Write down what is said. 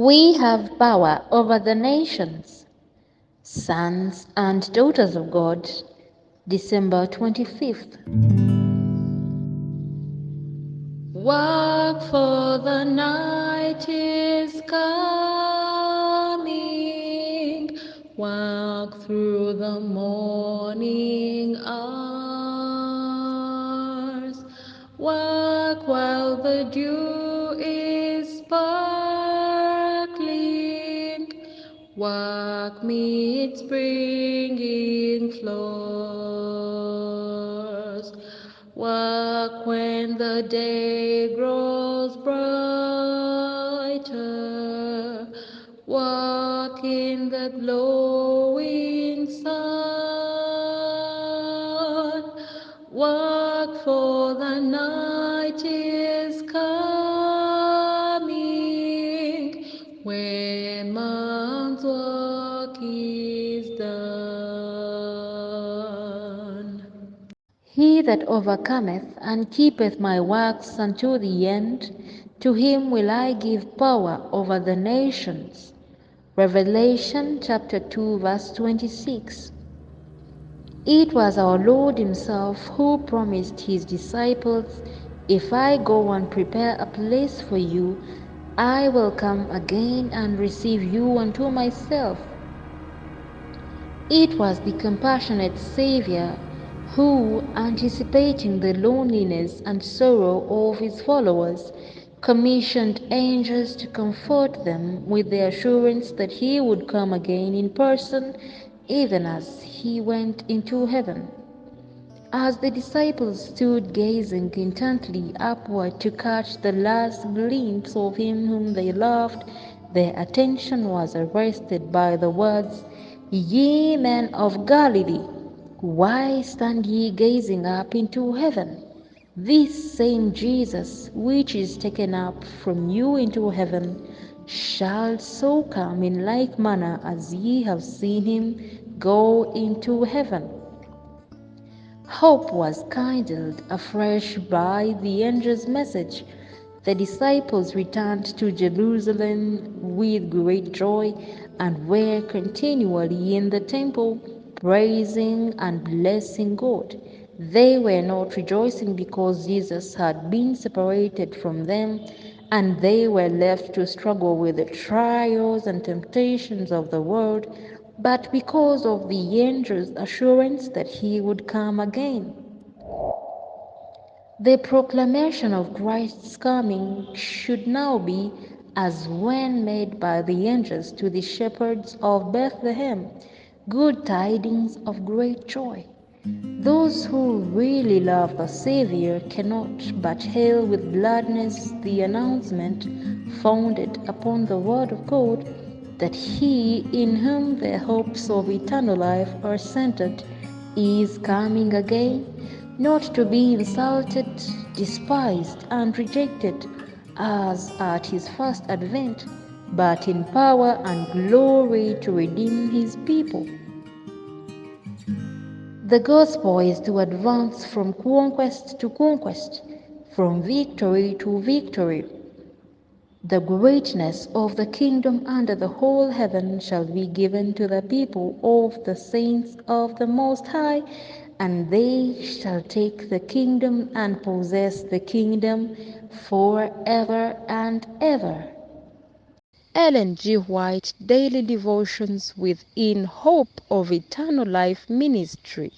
We have power over the nations. Sons and daughters of God, December 25th. Work, for the night is coming. Work through the morning hours. Work while the dew is sparkling. Work meets bringing flowers. Work when the day grows brighter. Work in the glowing sun. Work, for the night is coming, when man's work is done. He that overcometh and keepeth my works unto the end, to him will I give power over the nations. Revelation chapter 2 verse 26. It was our Lord himself who promised his disciples, "If I go and prepare a place for you, I will come again and receive you unto myself." It was the compassionate Savior who, anticipating the loneliness and sorrow of his followers, commissioned angels to comfort them with the assurance that he would come again in person, even as he went into heaven. As the disciples stood gazing intently upward to catch the last glimpse of him whom they loved, their attention was arrested by the words, "Ye men of Galilee, why stand ye gazing up into heaven? This same Jesus, which is taken up from you into heaven, shall so come in like manner as ye have seen him go into heaven." Hope was kindled afresh by the angel's message. The disciples returned to Jerusalem with great joy and were continually in the temple, praising and blessing God. They were not rejoicing because Jesus had been separated from them and they were left to struggle with the trials and temptations of the world, but because of the angel's assurance that he would come again. The proclamation of Christ's coming should now be as when made by the angels to the shepherds of Bethlehem, good tidings of great joy. Those who really love the Savior cannot but hail with gladness the announcement, founded upon the Word of God, that He in whom the hopes of eternal life are centered is coming again, not to be insulted, despised, and rejected as at His first advent, but in power and glory to redeem His people. The gospel is to advance from conquest to conquest, from victory to victory. The greatness of the kingdom under the whole heaven shall be given to the people of the saints of the Most High, and they shall take the kingdom and possess the kingdom forever and ever. Ellen G. White Daily Devotions with In Hope of Eternal Life Ministry.